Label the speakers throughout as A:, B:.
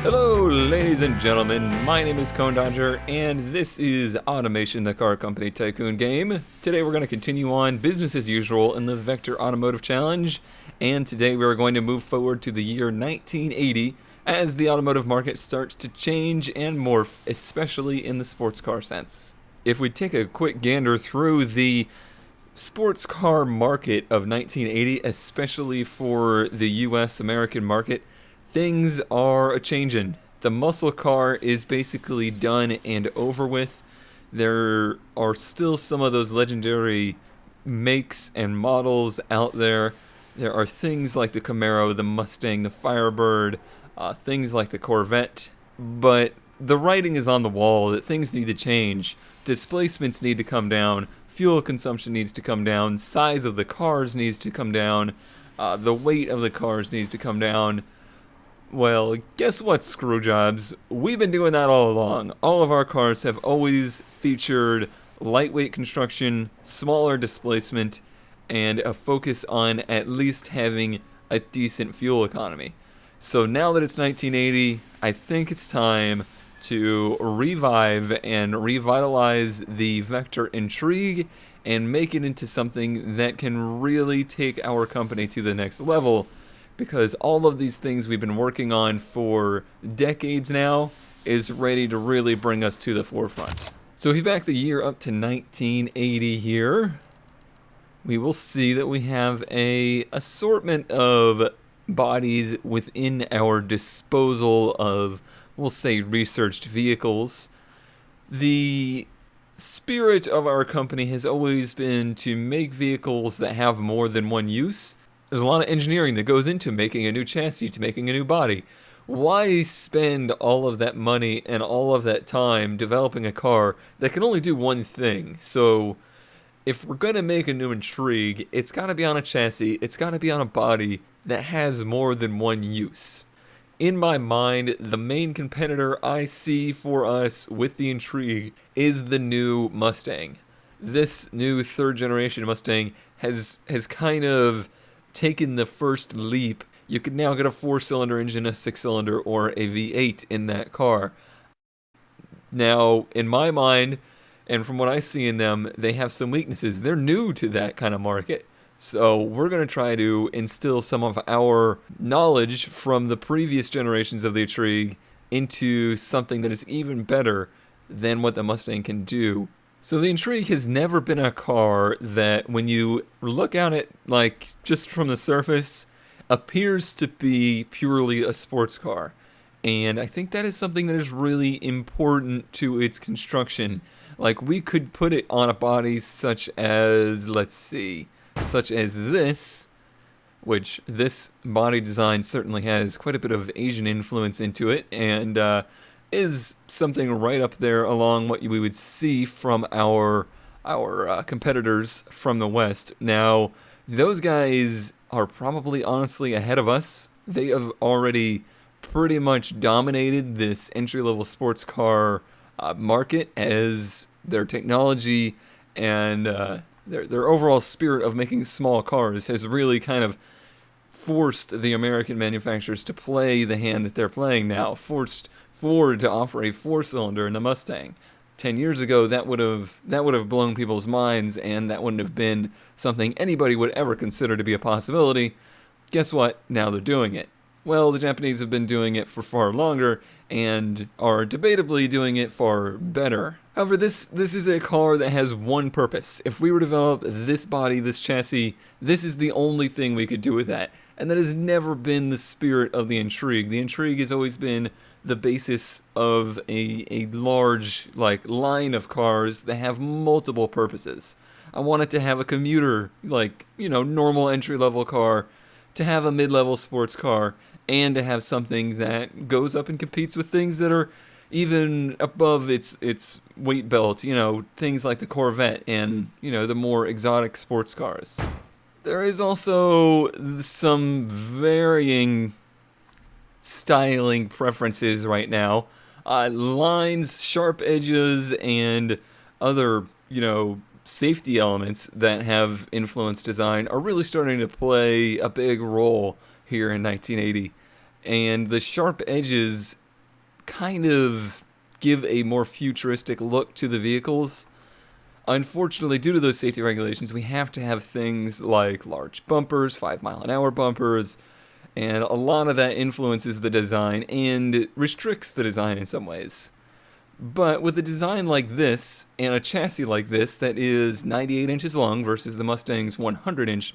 A: Hello, ladies and gentlemen. My name is Cone Dodger, and this is Automation, the car company tycoon game. Today we're going to continue on business as usual in the Vector Automotive Challenge, and today we are going to move forward to the year 1980 as the automotive market starts to change and morph, especially in the sports car sense. If we take a quick gander through the sports car market of 1980, especially for the US American market, things are a-changin'. The muscle car is basically done and over with. There are still some of those legendary makes and models out there. There are things like the Camaro, the Mustang, the Firebird, things like the Corvette. But the writing is on the wall that things need to change. Displacements need to come down. Fuel consumption needs to come down. Size of the cars needs to come down. The weight of the cars needs to come down. Well, guess what, screwjobs? We've been doing that all along. All of our cars have always featured lightweight construction, smaller displacement, and a focus on at least having a decent fuel economy. So now that it's 1980, I think it's time to revive and revitalize the Vector intrigue and make it into something that can really take our company to the next level. Because all of these things we've been working on for decades now is ready to really bring us to the forefront. So if we back the year up to 1980 here, we will see that we have a assortment of bodies within our disposal of, we'll say, researched vehicles. The spirit of our company has always been to make vehicles that have more than one use. There's a lot of engineering that goes into making a new chassis, to making a new body. Why spend all of that money and all of that time developing a car that can only do one thing? So if we're going to make a new intrigue, it's got to be on a chassis, it's got to be on a body that has more than one use. In my mind, the main competitor I see for us with the intrigue is the new Mustang. This new third generation Mustang has kind of taken the first leap. You can now get a 4-cylinder engine, a 6-cylinder, or a V8 in that car. Now, in my mind, and from what I see in them, they have some weaknesses. They're new to that kind of market. So we're going to try to instill some of our knowledge from the previous generations of the Intrigue into something that is even better than what the Mustang can do. So the Intrigue has never been a car that, when you look at it, like, just from the surface, appears to be purely a sports car. And I think that is something that is really important to its construction. Like, we could put it on a body such as, such as this, which this body design certainly has quite a bit of Asian influence into it, and is something right up there along what we would see from our competitors from the West. Now, those guys are probably honestly ahead of us. They have already pretty much dominated this entry-level sports car market, as their technology and their overall spirit of making small cars has really kind of forced the American manufacturers to play the hand that they're playing now, forced Ford to offer a 4-cylinder in the Mustang. 10 years ago, that would have blown people's minds, and that wouldn't have been something anybody would ever consider to be a possibility. Guess what? Now they're doing it. Well, the Japanese have been doing it for far longer, and are debatably doing it far better. However, this is a car that has one purpose. If we were to develop this body, this chassis, this is the only thing we could do with that. And that has never been the spirit of the Intrigue. The Intrigue has always been the basis of a large line of cars that have multiple purposes. I want it to have a commuter, normal entry-level car, to have a mid-level sports car, and to have something that goes up and competes with things that are even above its weight belt, things like the Corvette and, the more exotic sports cars. There is also some varying styling preferences right now. Lines, sharp edges, and other, safety elements that have influenced design are really starting to play a big role here in 1980. And the sharp edges kind of give a more futuristic look to the vehicles. Unfortunately, due to those safety regulations, we have to have things like large bumpers, 5-mile-an-hour bumpers, and a lot of that influences the design and restricts the design in some ways. But with a design like this and a chassis like this that is 98 inches long versus the Mustang's 100-inch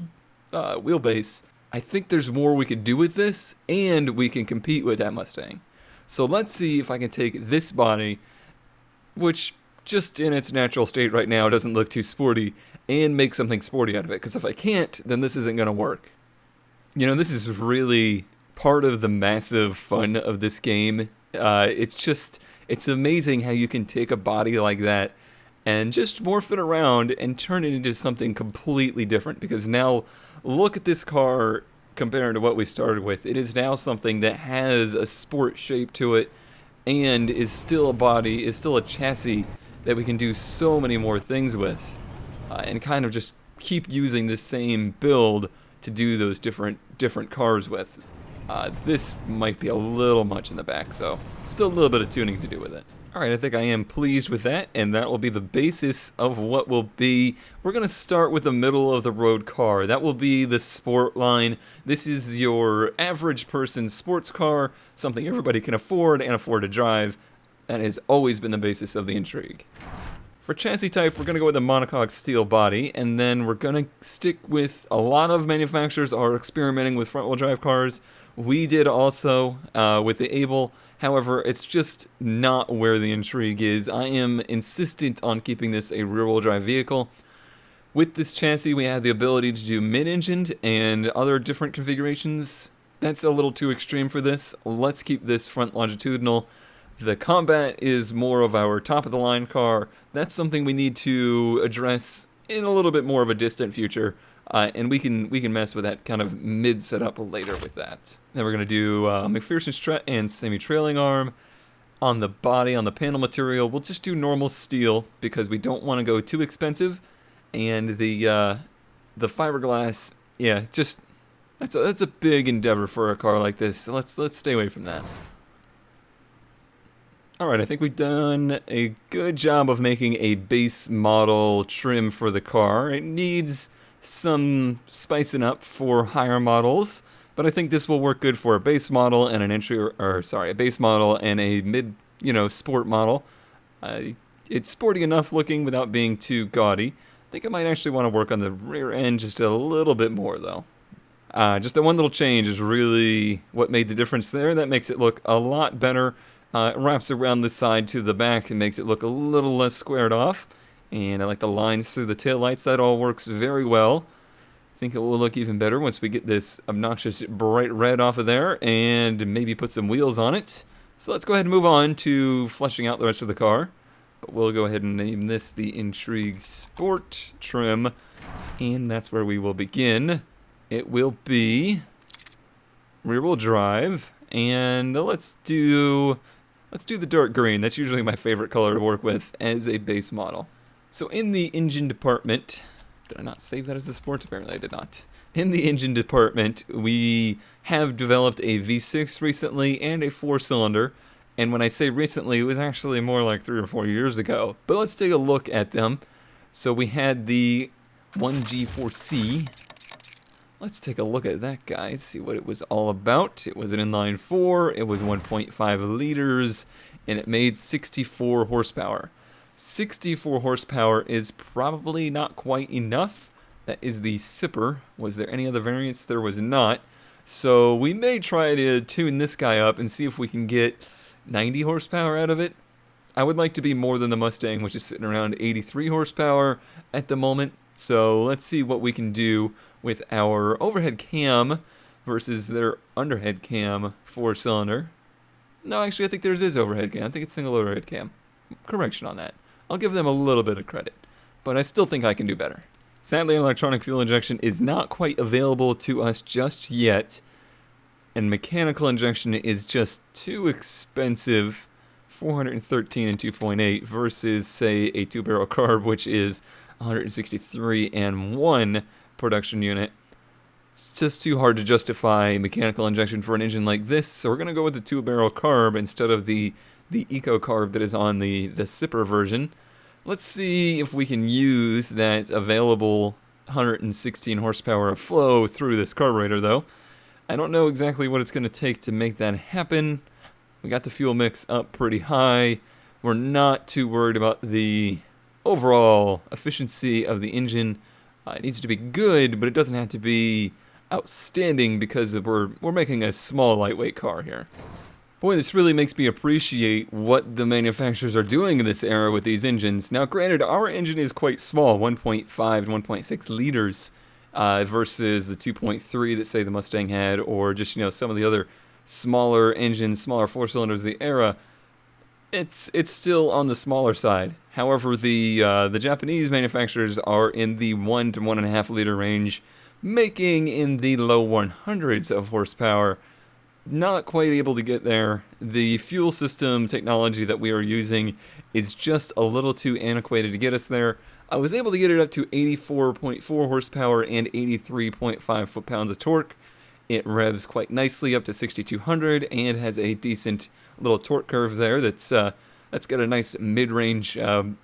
A: wheelbase, I think there's more we could do with this, and we can compete with that Mustang. So let's see if I can take this body, which just in its natural state right now doesn't look too sporty, and make something sporty out of it. Because if I can't, then this isn't going to work. You know, this is really part of the massive fun of this game. It's amazing how you can take a body like that and just morph it around and turn it into something completely different. Because now, look at this car compared to what we started with. It is now something that has a sport shape to it and is still a body, is still a chassis that we can do so many more things with. And kind of just keep using this same build to do those different cars with. This might be a little much in the back, so still a little bit of tuning to do with it. Alright, I think I am pleased with that, and that will be the basis of what will be. We're going to start with the middle of the road car. That will be the sport line. This is your average person sports car, something everybody can afford and afford to drive. That has always been the basis of the intrigue. For chassis type, we're going to go with a monocoque steel body, and then we're going to stick with a lot of manufacturers are experimenting with front-wheel drive cars. We did also with the Able. However, it's just not where the intrigue is. I am insistent on keeping this a rear-wheel drive vehicle. With this chassis, we have the ability to do mid-engined and other different configurations. That's a little too extreme for this. Let's keep this front longitudinal. The Combat is more of our top-of-the-line car. That's something we need to address in a little bit more of a distant future. And we can mess with that kind of mid setup later with that. Then we're going to do McPherson strut and semi-trailing arm. On the body, on the panel material, we'll just do normal steel because we don't want to go too expensive. And the fiberglass, yeah, just that's a big endeavor for a car like this. So let's stay away from that. Alright, I think we've done a good job of making a base model trim for the car. It needs some spicing up for higher models, but I think this will work good for a base model and a base model and a mid, sport model. It's sporty enough looking without being too gaudy. I think I might actually want to work on the rear end just a little bit more though. Just that one little change is really what made the difference there. That makes it look a lot better. It wraps around the side to the back and makes it look a little less squared off. And I like the lines through the taillights. That all works very well. I think it will look even better once we get this obnoxious bright red off of there and maybe put some wheels on it. So let's go ahead and move on to fleshing out the rest of the car. But we'll go ahead and name this the Intrigue Sport trim. And that's where we will begin. It will be rear-wheel drive. And let's do the dark green. That's usually my favorite color to work with as a base model. So in the engine department, did I not save that as a sport? Apparently I did not. In the engine department, we have developed a V6 recently and a 4-cylinder. And when I say recently, it was actually more like 3 or 4 years ago. But let's take a look at them. So we had the 1G4C. Let's take a look at that, guys, see what it was all about. It was an inline 4, it was 1.5 liters, and it made 64 horsepower. 64 horsepower is probably not quite enough. That is the Sipper. Was there any other variants? There was not. So we may try to tune this guy up and see if we can get 90 horsepower out of it. I would like to be more than the Mustang, which is sitting around 83 horsepower at the moment. So let's see what we can do with our overhead cam versus their underhead cam 4-cylinder. No, actually, I think theirs is overhead cam. I think it's single overhead cam. Correction on that. I'll give them a little bit of credit, but I still think I can do better. Sadly, electronic fuel injection is not quite available to us just yet, and mechanical injection is just too expensive. 413 and 2.8 versus, say, a 2-barrel carb, which is 163 and 1 production unit. It's just too hard to justify mechanical injection for an engine like this, so we're going to go with the 2-barrel carb instead of the eco carb that is on the Sipper version. Let's see if we can use that available 116 horsepower of flow through this carburetor, though. I don't know exactly what it's going to take to make that happen. We got the fuel mix up pretty high. We're not too worried about the overall efficiency of the engine. It needs to be good, but it doesn't have to be outstanding because we're making a small lightweight car here. Boy, this really makes me appreciate what the manufacturers are doing in this era with these engines. Now, granted, our engine is quite small, 1.5 to 1.6 liters, versus the 2.3 that, say, the Mustang had, or just, some of the other smaller engines, smaller four-cylinders of the era. It's still on the smaller side. However, the Japanese manufacturers are in the 1 to 1.5 liter range, making in the low 100s of horsepower. Not quite able to get there. The fuel system technology that we are using is just a little too antiquated to get us there. I was able to get it up to 84.4 horsepower and 83.5 foot-pounds of torque. It revs quite nicely up to 6,200 and has a decent little torque curve there that's got a nice mid-range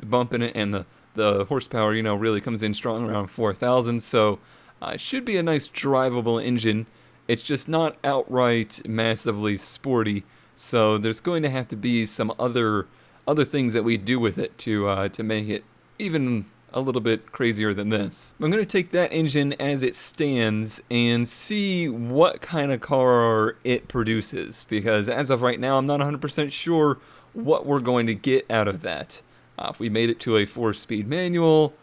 A: bump in it, and the horsepower, really comes in strong around 4,000. So it should be a nice drivable engine. It's just not outright massively sporty, so there's going to have to be some other things that we do with it to make it even a little bit crazier than this. I'm going to take that engine as it stands and see what kind of car it produces, because as of right now, I'm not 100% sure what we're going to get out of that. If we made it to a 4-speed manual,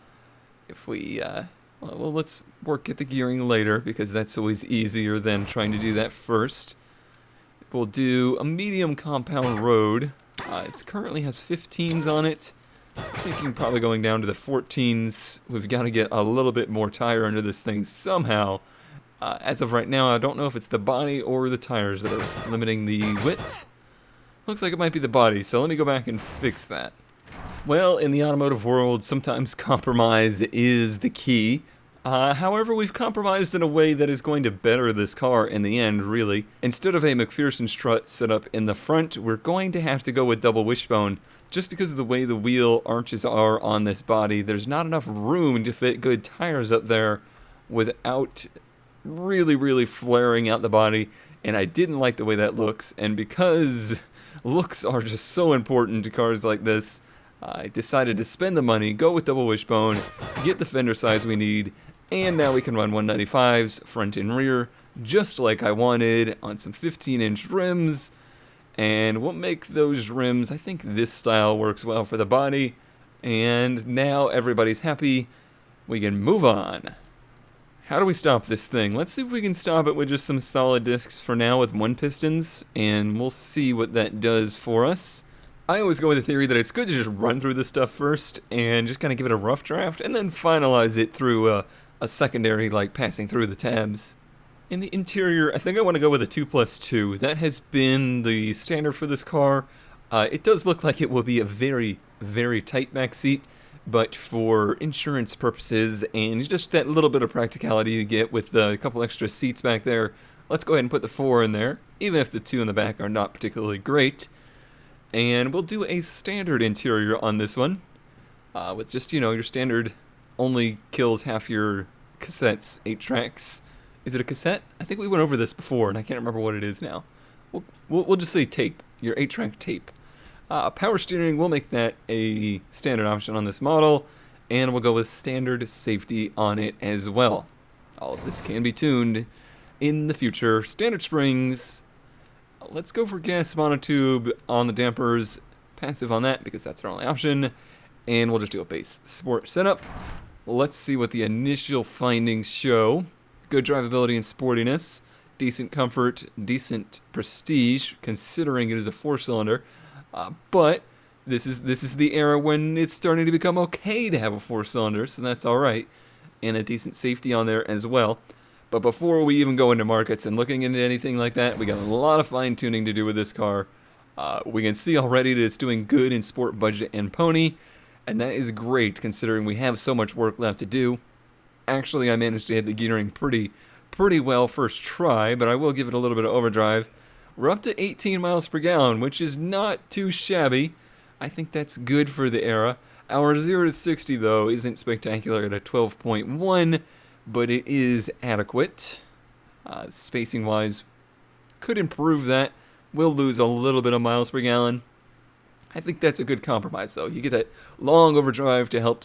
A: if we... well, let's get the gearing later, because that's always easier than trying to do that first. We'll do a medium compound road. It currently has 15s on it. I'm thinking probably going down to the 14s. We've got to get a little bit more tire under this thing somehow. As of right now, I don't know if it's the body or the tires that are limiting the width. Looks like it might be the body, so let me go back and fix that. Well, in the automotive world, sometimes compromise is the key. However, we've compromised in a way that is going to better this car in the end, really. Instead of a McPherson strut set up in the front, we're going to have to go with double wishbone. Just because of the way the wheel arches are on this body, there's not enough room to fit good tires up there without really flaring out the body. And I didn't like the way that looks, and because looks are just so important to cars like this, I decided to spend the money, go with double wishbone, get the fender size we need, and now we can run 195s front and rear, just like I wanted, on some 15-inch rims. And we'll make those rims, I think this style works well for the body. And now everybody's happy. We can move on. How do we stop this thing? Let's see if we can stop it with just some solid discs for now with 1 pistons, and we'll see what that does for us. I always go with the theory that it's good to just run through this stuff first and just kind of give it a rough draft and then finalize it through a secondary, like passing through the tabs. In the interior, I think I want to go with a 2+2. That has been the standard for this car. It does look like it will be a very tight back seat, but for insurance purposes and just that little bit of practicality you get with a couple extra seats back there, let's go ahead and put the 4 in there, even if the 2 in the back are not particularly great. And we'll do a standard interior on this one, with just, your standard only kills half your cassettes, 8 tracks. Is it a cassette? I think we went over this before, and I can't remember what it is now. We'll just say tape, your 8-track tape. Power steering, we'll make that a standard option on this model, and we'll go with standard safety on it as well. All of this can be tuned in the future. Standard springs. Let's go for gas monotube on the dampers, passive on that because that's our only option, and we'll just do a base sport setup. Let's see what the initial findings show. Good drivability and sportiness, decent comfort, decent prestige considering it is a 4-cylinder, but this is the era when it's starting to become okay to have a 4-cylinder, so that's alright, and a decent safety on there as well. But before we even go into markets and looking into anything like that, we got a lot of fine-tuning to do with this car. We can see already that it's doing good in Sport, Budget, and Pony, and that is great considering we have so much work left to do. Actually, I managed to hit the gearing pretty pretty well first try, but I will give it a little bit of overdrive. We're up to 18 miles per gallon, which is not too shabby. I think that's good for the era. Our 0 to 60, though, isn't spectacular at a 12.1, but it is adequate. Spacing-wise, could improve that. We'll lose a little bit of miles per gallon. I think that's a good compromise, though. You get that long overdrive to help,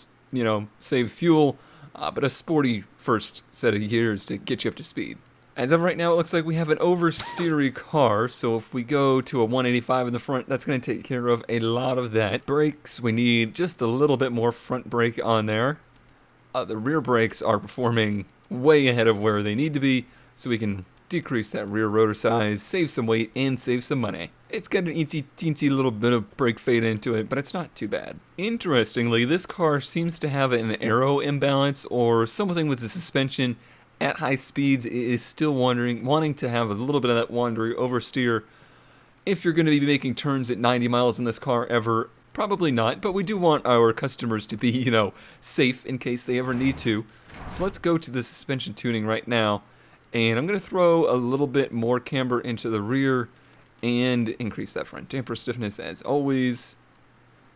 A: save fuel, but a sporty first set of gears to get you up to speed. As of right now, it looks like we have an oversteery car, so if we go to a 185 in the front, that's going to take care of a lot of that. Brakes, we need just a little bit more front brake on there. The rear brakes are performing way ahead of where they need to be, so we can decrease that rear rotor size, save some weight, and save some money. It's got an teensy little bit of brake fade into it, but it's not too bad. Interestingly, this car seems to have an aero imbalance or something with the suspension. At high speeds, it is still wanting to have a little bit of that wandering oversteer. If you're going to be making turns at 90 miles in this car ever, probably not, but we do want our customers to be, safe in case they ever need to. So let's go to the suspension tuning right now, and I'm going to throw a little bit more camber into the rear and increase that front damper stiffness as always.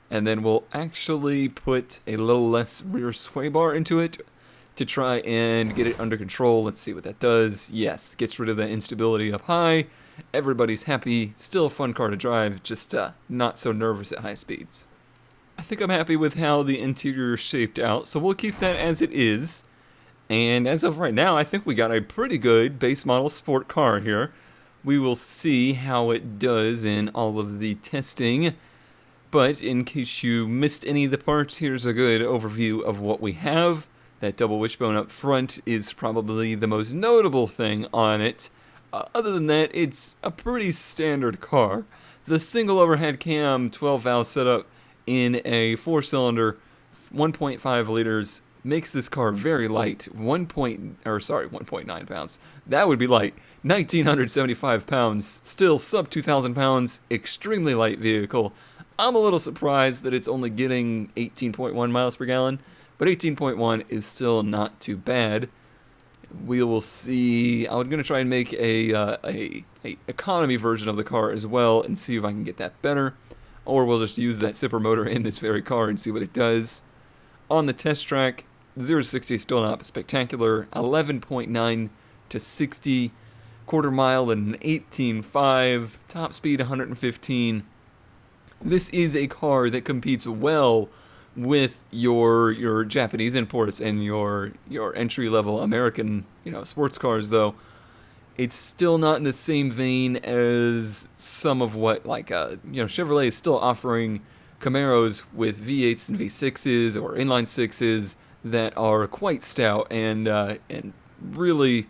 A: And then we'll actually put a little less rear sway bar into it to try and get it under control. Let's see what that does. Yes, gets rid of that instability up high. Everybody's happy. Still a fun car to drive, just not so nervous at high speeds. I think I'm happy with how the interior is shaped out, so we'll keep that as it is. And as of right now, I think we got a pretty good base model sport car here. We will see how it does in all of the testing. But in case you missed any of the parts, here's a good overview of what we have. That double wishbone up front is probably the most notable thing on it. Other than that, it's a pretty standard car. The single overhead cam 12 valve setup in a 4-cylinder 1.5 liters makes this car very light. 1.9 pounds. That would be light. 1,975 pounds. Still sub 2,000 pounds. Extremely light vehicle. I'm a little surprised that it's only getting 18.1 miles per gallon. But 18.1 is still not too bad. We will see. I'm going to try and make a economy version of the car as well and see if I can get that better. Or we'll just use that zipper motor in this very car and see what it does. On the test track, 0 to 60 is still not spectacular. 11.9 to 60. Quarter mile in 18.5. Top speed 115. This is a car that competes well with your Japanese imports and your entry-level American, sports cars, though. It's still not in the same vein as some of what, Chevrolet is still offering Camaros with V8s and V6s or inline sixes that are quite stout and really,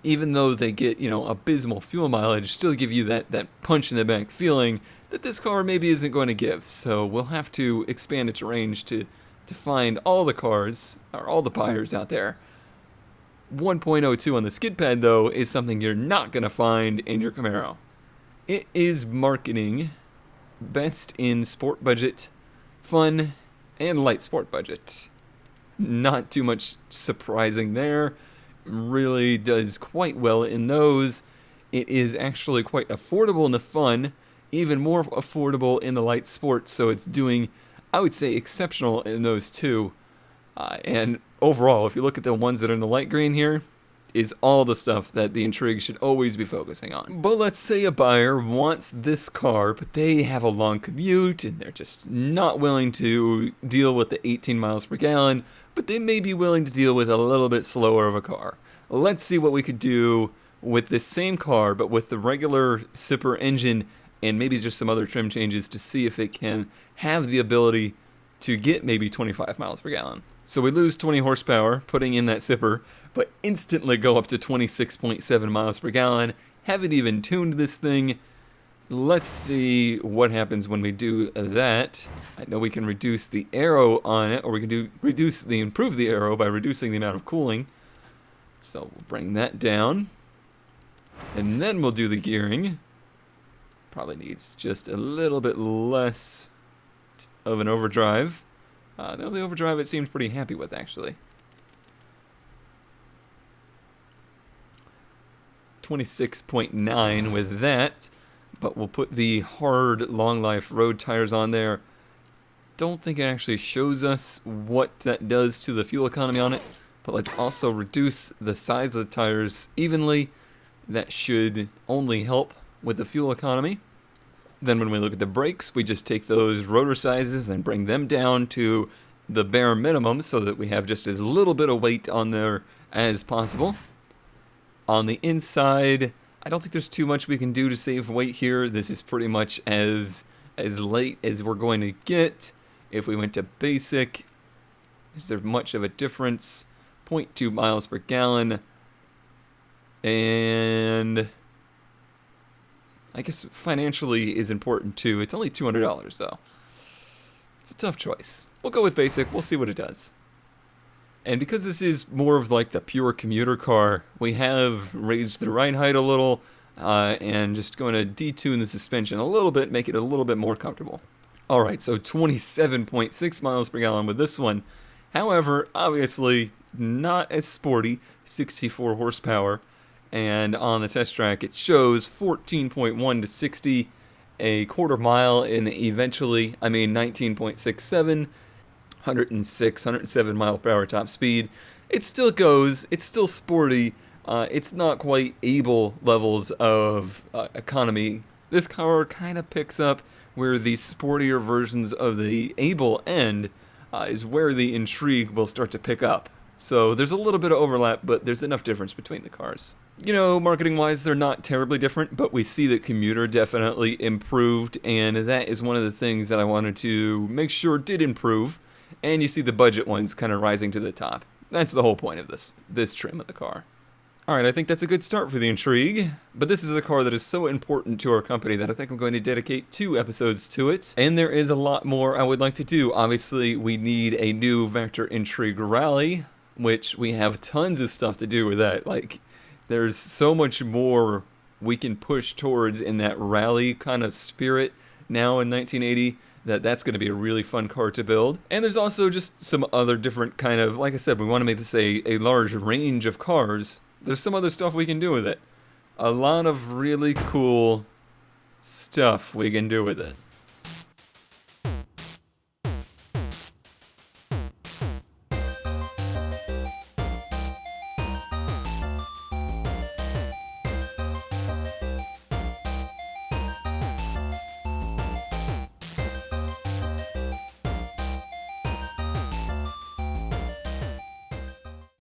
A: even though they get, abysmal fuel mileage, still give you that punch in the back feeling that this car maybe isn't going to give. So we'll have to expand its range to find all the cars, or all the buyers out there. 1.02 on the skid pad, though, is something you're not going to find in your Camaro. It is marketing best in sport budget, fun, and light sport budget. Not too much surprising there. Really does quite well in those. It is actually quite affordable in the fun, even more affordable in the light sports, so it's doing, I would say, exceptional in those two. And overall, if you look at the ones that are in the light green here, is all the stuff that the Intrigue should always be focusing on. But let's say a buyer wants this car, but they have a long commute, and they're just not willing to deal with the 18 miles per gallon, but they may be willing to deal with a little bit slower of a car. Let's see what we could do with this same car, but with the regular Sipper engine and maybe just some other trim changes to see if it can have the ability to get maybe 25 miles per gallon. So we lose 20 horsepower putting in that Sipper, but instantly go up to 26.7 miles per gallon. Haven't even tuned this thing. Let's see what happens when we do that. I know we can reduce the aero on it, or we can improve the aero by reducing the amount of cooling. So we'll bring that down. And then we'll do the gearing. Probably needs just a little bit less of an overdrive. The only overdrive it seems pretty happy with, actually. 26.9 with that, but we'll put the hard long life road tires on there. Don't think it actually shows us what that does to the fuel economy on it, but let's also reduce the size of the tires evenly. That should only help with the fuel economy. Then when we look at the brakes, we just take those rotor sizes and bring them down to the bare minimum so that we have just as little bit of weight on there as possible. On the inside, I don't think there's too much we can do to save weight here. This is pretty much as light as we're going to get. If we went to basic, is there much of a difference? 0.2 miles per gallon. And I guess financially is important too. It's only $200 though. It's a tough choice. We'll go with basic. We'll see what it does. And because this is more of like the pure commuter car, we have raised the ride height a little and just going to detune the suspension a little bit, make it a little bit more comfortable. Alright, so 27.6 miles per gallon with this one. However, obviously not as sporty, 64 horsepower. And on the test track it shows 14.1 to 60, a quarter mile in eventually, 19.67, 107 mile per hour top speed. It still goes, it's still sporty, it's not quite able levels of economy. This car kind of picks up where the sportier versions of the able end is where the Intrigue will start to pick up. So there's a little bit of overlap, but there's enough difference between the cars. You know, marketing-wise, they're not terribly different, but we see that commuter definitely improved, and that is one of the things that I wanted to make sure did improve. And you see the budget ones kind of rising to the top. That's the whole point of this trim of the car. Alright, I think that's a good start for the Intrigue, but this is a car that is so important to our company that I think I'm going to dedicate 2 episodes to it. And there is a lot more I would like to do. Obviously, we need a new Vector Intrigue Rally, which we have tons of stuff to do with that. Like, there's so much more we can push towards in that rally kind of spirit now in 1980 that's going to be a really fun car to build. And there's also just some other different kind of, like I said, we want to make this a large range of cars. There's some other stuff we can do with it. A lot of really cool stuff we can do with it.